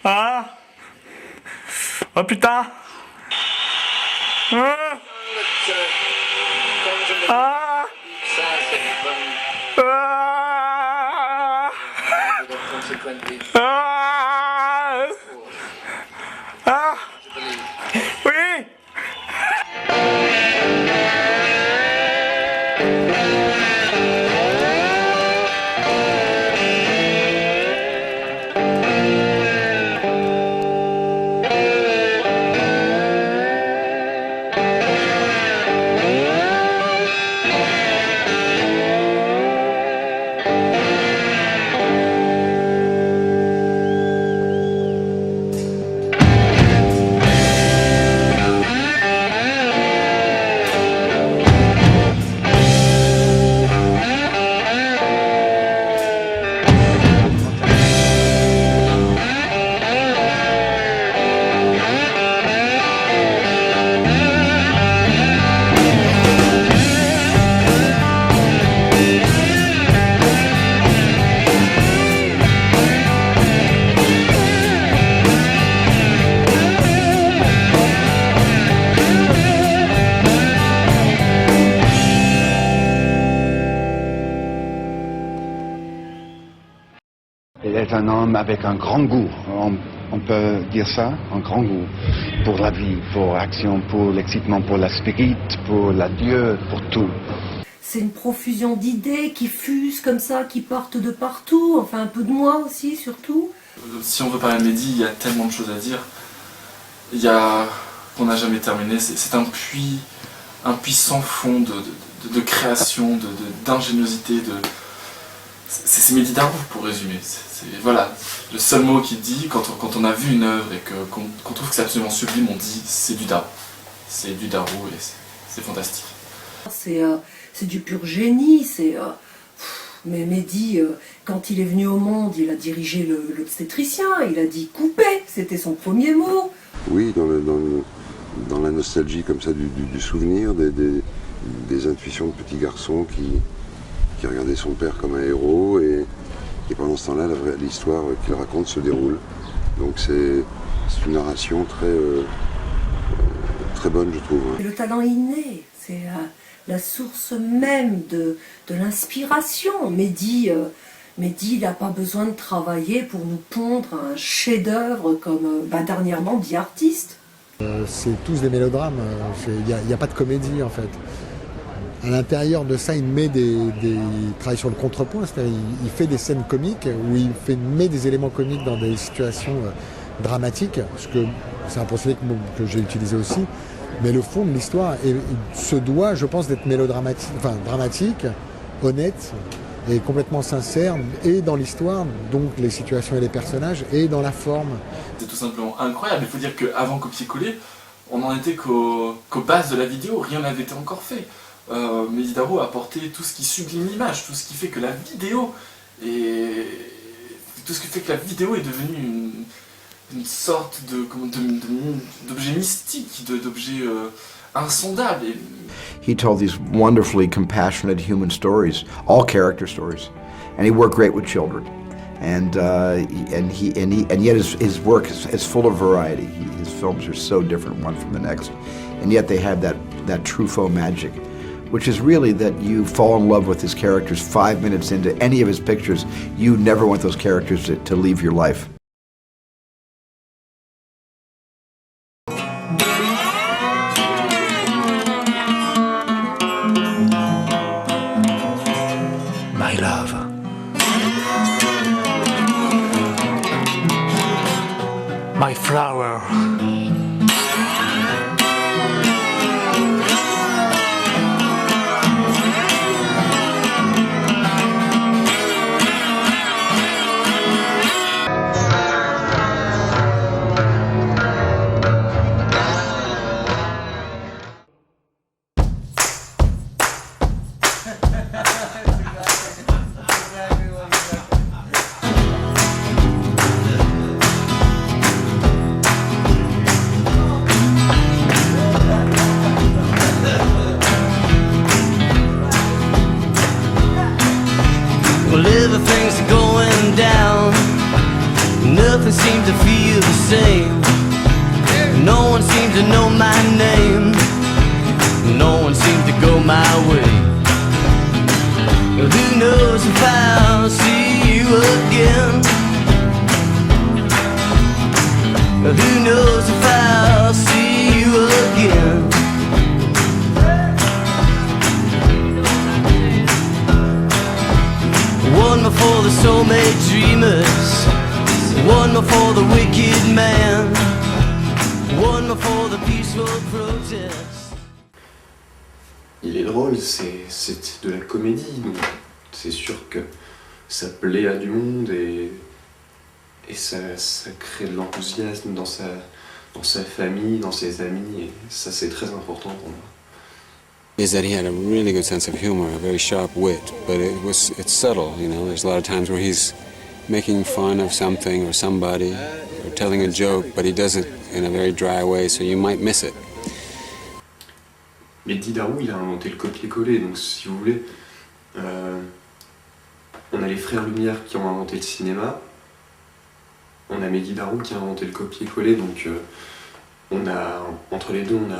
Ah! Oh putain! Ah! Ah! Ah! Ah! Ah! Oui! Il est un homme avec un grand goût, on peut dire ça, un grand goût pour la vie, pour l'action, pour l'excitement, pour la spirit, pour la Dieu, pour tout. C'est une profusion d'idées qui fusent comme ça, qui partent de partout, enfin un peu de moi aussi surtout. Si on veut parler de Mehdi, il y a tellement de choses à dire. Il y a, qu'on n'a jamais terminé, c'est un puits sans fond de création, d'ingéniosité, c'est Mehdi Darou pour résumer. Voilà, le seul mot qu'il dit quand on a vu une œuvre et qu'on trouve que c'est absolument sublime, on dit c'est du Darou. C'est du Darou et c'est fantastique. C'est du pur génie, mais Mehdi, quand il est venu au monde, il a dirigé l'obstétricien, il a dit couper, c'était son premier mot. Oui, dans la nostalgie comme ça du souvenir, des intuitions de petit garçon qui regardait son père comme un héros et pendant ce temps-là, l'histoire qu'il raconte se déroule. Donc c'est une narration très bonne, je trouve. Et le talent inné, c'est la source même de l'inspiration. Mehdi, il n'a pas besoin de travailler pour nous pondre un chef-d'œuvre comme dernièrement The Artist. C'est tous des mélodrames, il n'y a pas de comédie en fait. À l'intérieur de ça, il travaille sur le contrepoint, c'est-à-dire il fait des scènes comiques où il met des éléments comiques dans des situations dramatiques, parce que c'est un procédé que j'ai utilisé aussi. Mais le fond de l'histoire se doit, je pense, d'être mélodramatique, enfin dramatique, honnête et complètement sincère, et dans l'histoire, donc les situations et les personnages, et dans la forme. C'est tout simplement incroyable. Il faut dire qu'avant Copier-Coller, on n'en était qu'aux bases de la vidéo, rien n'avait été encore fait. Mehdi Darou a apporté tout ce qui sublime l'image, tout ce qui fait que la vidéo est devenue une sorte d'objet mystique, d'objet insondable. He told these wonderfully compassionate human stories, all character stories, and he worked great with children. And yet his work is full of variety. His films are so different one from the next, and yet they have that Truffaut magic, which is really that you fall in love with his characters 5 minutes into any of his pictures. You never want those characters to leave your life. My love. My flower. feel the same. No one seems to know my name. No one seems to go my way. Who knows if I'll see you again? Who knows if I'll see you again? One more for the soulmate dreamers, one more for the wicked man, one more for the peaceful protest. Il est drôle, c'est de la comédie, donc c'est sûr que ça plaît à du monde et ça crée de l'enthousiasme dans sa famille, dans ses amis, et ça c'est très important pour moi. Is that he had a really good sense of humor, a very sharp wit, but it's subtle, you know. There's a lot of times where he's making fun of something or somebody or telling a joke, but he does it in a very dry way, so you might miss it. Mehdi Darou, il a inventé le copier-coller, donc si vous voulez, on a les frères Lumière qui ont inventé le cinéma, on a Mehdi Darou qui a inventé le copier-coller, donc entre les deux, on a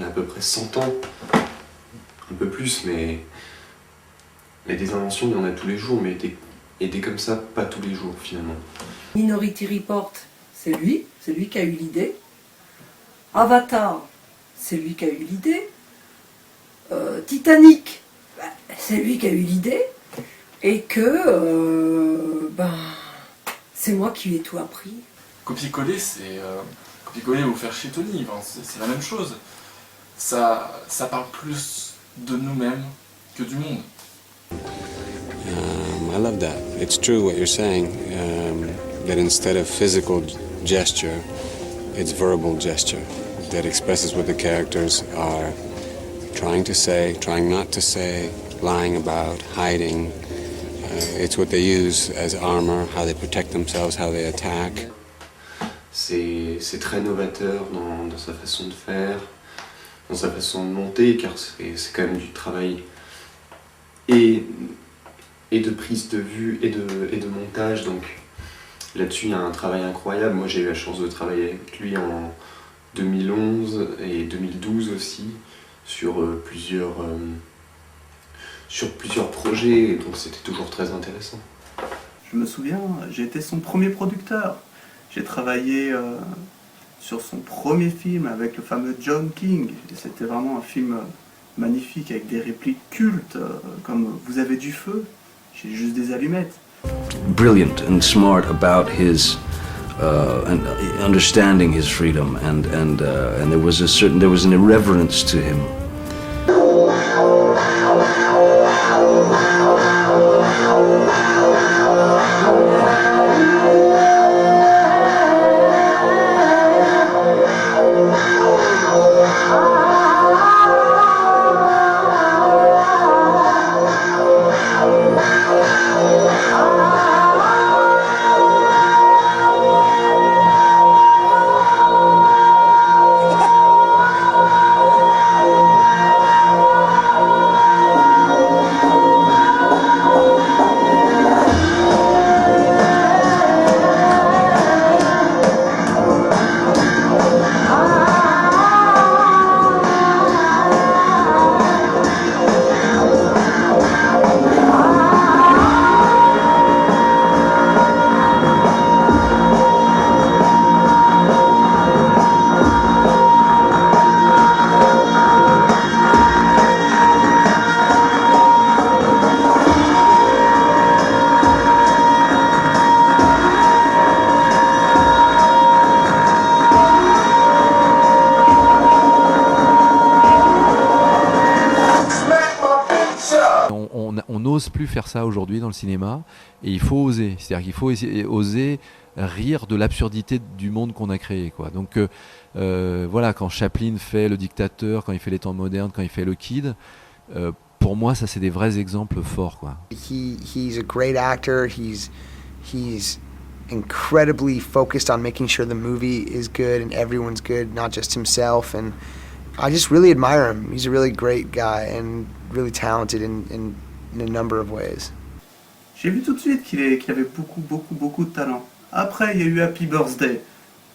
à peu près 100 ans, un peu plus, mais des inventions, il y en a tous les jours, mais des comme ça, pas tous les jours finalement. Minority Report, c'est lui qui a eu l'idée. Avatar, c'est lui qui a eu l'idée. Titanic, c'est lui qui a eu l'idée. Et que, c'est moi qui lui ai tout appris. Copier-coller, c'est... Copier-coller ou faire chez Tony, c'est la même chose. Ça parle plus de nous-mêmes que du monde. I love that. It's true what you're saying, that instead of physical gesture, it's verbal gesture that expresses what the characters are trying to say, trying not to say, lying about, hiding. It's what they use as armor, how they protect themselves, how they attack. C'est très novateur dans sa façon de faire, dans sa façon de monter, car c'est quand même du travail et de prise de vue et de montage, donc là-dessus il y a un travail incroyable. Moi j'ai eu la chance de travailler avec lui en 2011 et 2012 aussi sur plusieurs projets, et donc c'était toujours très intéressant. Je me souviens, j'ai été son premier producteur. J'ai travaillé sur son premier film avec le fameux John King. Et c'était vraiment un film magnifique avec des répliques cultes comme « Vous avez du feu, j'ai juste des allumettes ». Brilliant and smart about his understanding his freedom, and there was an irreverence to him. On n'ose plus faire ça aujourd'hui dans le cinéma, et il faut oser. C'est-à-dire qu'il faut oser rire de l'absurdité du monde qu'on a créé, quoi. Donc voilà, quand Chaplin fait Le Dictateur, quand il fait Les Temps modernes, quand il fait Le Kid, pour moi ça c'est des vrais exemples forts, quoi. He's a great actor. He's incredibly focused on making sure the movie is good and everyone's good, not just himself. And I just really admire him. He's a really great guy and really talented in a number of ways. J'ai vu tout de suite qu'il avait beaucoup de talent. Après, il y a eu Happy Birthday.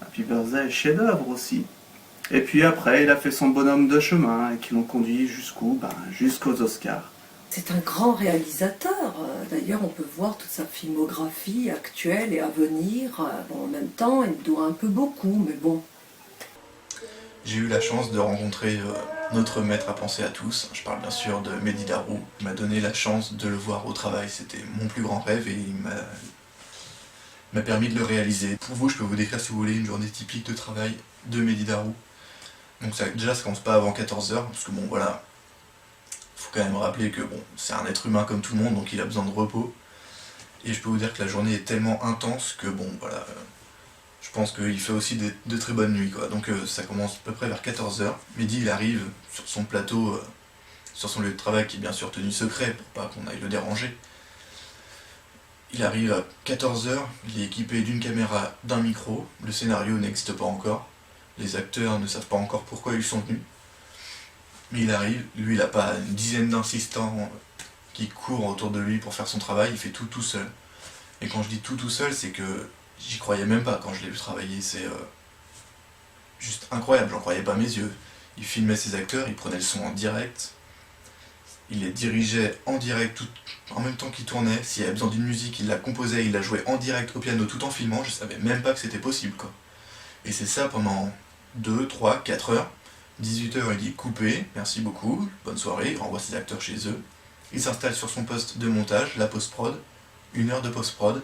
Happy Birthday, chef-d'œuvre aussi. Et puis après, il a fait son bonhomme de chemin et qui l'ont conduit jusqu'où? Jusqu'aux Oscars. C'est un grand réalisateur. D'ailleurs, on peut voir toute sa filmographie actuelle et à venir. Bon, en même temps, il doit un peu beaucoup, mais bon. J'ai eu la chance de rencontrer notre maître à penser à tous. Je parle bien sûr de Mehdi Darou. Il m'a donné la chance de le voir au travail. C'était mon plus grand rêve et il m'a permis de le réaliser. Pour vous, je peux vous décrire, si vous voulez, une journée typique de travail de Mehdi Darou. Donc déjà, ça commence pas avant 14h, parce que bon, voilà, faut quand même rappeler que bon, c'est un être humain comme tout le monde, donc il a besoin de repos. Et je peux vous dire que la journée est tellement intense que bon, voilà, je pense qu'il fait aussi de très bonnes nuits, quoi. Donc ça commence à peu près vers 14h. Mehdi, il arrive sur son plateau, sur son lieu de travail, qui est bien sûr tenu secret, pour pas qu'on aille le déranger. Il arrive à 14h, il est équipé d'une caméra, d'un micro, le scénario n'existe pas encore, les acteurs ne savent pas encore pourquoi ils sont venus. Mais il arrive, lui il n'a pas une dizaine d'assistants qui courent autour de lui pour faire son travail, il fait tout seul. Et quand je dis tout seul, c'est que j'y croyais même pas quand je l'ai vu travailler, c'est juste incroyable, j'en croyais pas mes yeux. Il filmait ses acteurs, il prenait le son en direct, il les dirigeait en direct en même temps qu'il tournait. S'il avait besoin d'une musique, il la composait, il la jouait en direct au piano tout en filmant, je savais même pas que c'était possible, quoi. Et c'est ça pendant 2, 3, 4 heures. 18h, il dit coupé, merci beaucoup, bonne soirée, il renvoie ses acteurs chez eux. Il s'installe sur son poste de montage, la post-prod, 1 heure de post-prod.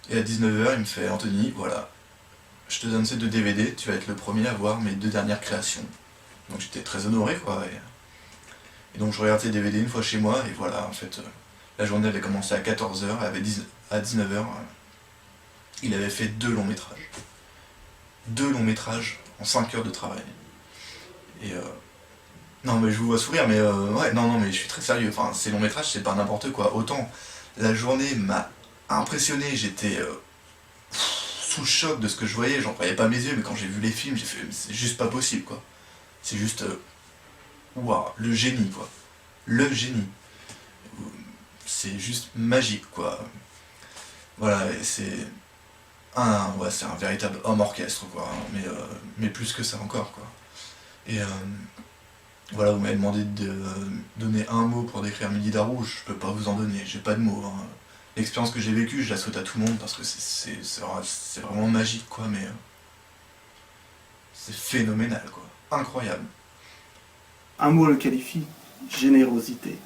Et à 19h, il me fait Anthony, voilà, je te donne ces 2 DVD, tu vas être le premier à voir mes 2 dernières créations. Donc j'étais très honoré, quoi. Et donc je regarde ces DVD une fois chez moi, et voilà, en fait, la journée avait commencé à 14h, à 19h, il avait fait 2 longs métrages. 2 longs métrages en 5 heures de travail. Et non mais je vous vois sourire, mais ouais, non mais je suis très sérieux, enfin ces longs métrages c'est pas n'importe quoi. Autant la journée m'a impressionné, j'étais sous le choc de ce que je voyais, j'en croyais pas mes yeux, mais quand j'ai vu les films, j'ai fait c'est juste pas possible, quoi. C'est juste waouh, le génie, quoi. Le génie. C'est juste magique, quoi. Voilà, et c'est c'est un véritable homme orchestre, quoi, mais plus que ça encore, quoi. Et voilà, vous m'avez demandé de donner un mot pour décrire Mehdi Darou, je peux pas vous en donner, j'ai pas de mots, hein. L'expérience que j'ai vécue, je la souhaite à tout le monde parce que c'est vraiment magique, quoi, mais c'est phénoménal, quoi, incroyable. Un mot le qualifie, générosité.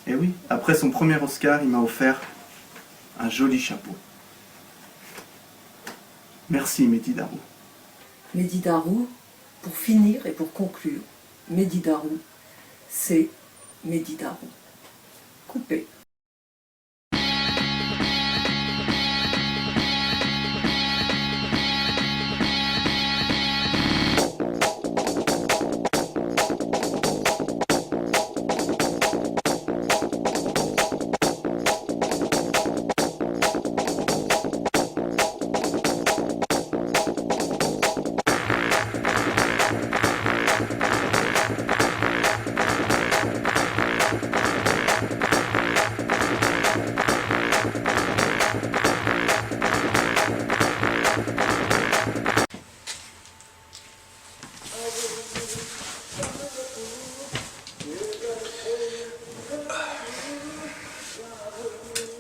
Et oui, après son premier Oscar, il m'a offert un joli chapeau. Merci Mehdi Darou. Mehdi Darou, pour finir et pour conclure, Mehdi Darou, c'est Mehdi Darou. Coupé.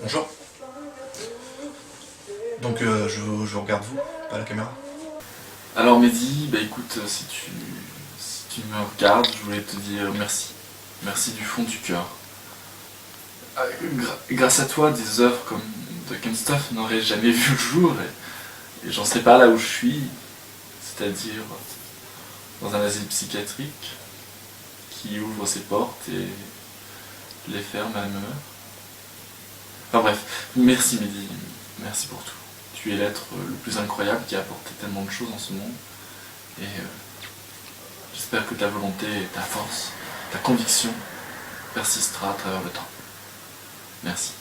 Bonjour. Donc je regarde vous, pas la caméra. Alors Mehdi, bah écoute, si tu me regardes, je voulais te dire merci. Merci du fond du cœur. Grâce à toi, des œuvres comme de Ken Stuff n'auraient jamais vu le jour et j'en sais pas là où je suis, c'est-à-dire dans un asile psychiatrique qui ouvre ses portes et les ferme à la même heure. Enfin bref, merci Mehdi, merci pour tout. Tu es l'être le plus incroyable qui a apporté tellement de choses dans ce monde et j'espère que ta volonté, ta force, ta conviction persistera à travers le temps. Merci.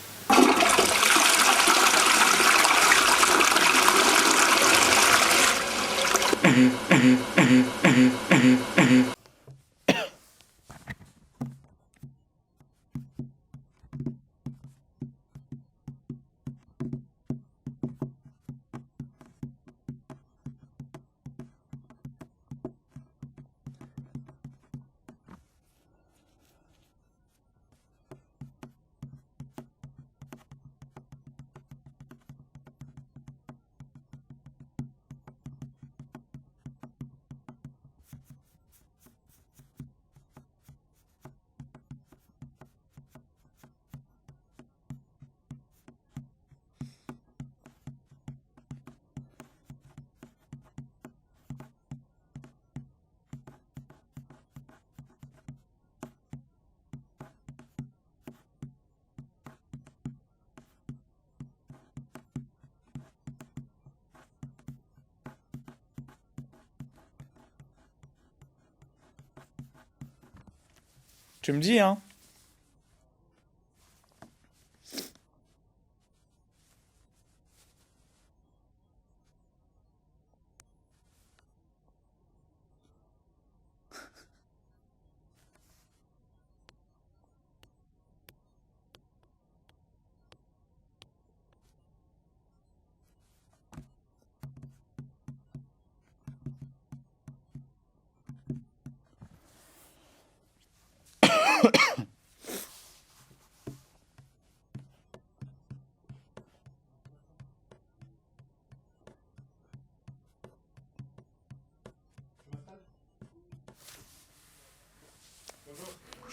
Tu me dis, hein.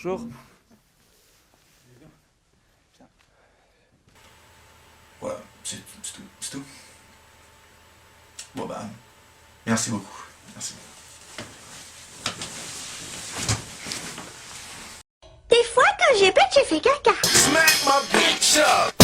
Bonjour. Voilà, c'est tout. Bon bah, merci beaucoup. Merci. Des fois, quand j'ai pète, j'ai fait caca. Smack my bitch up.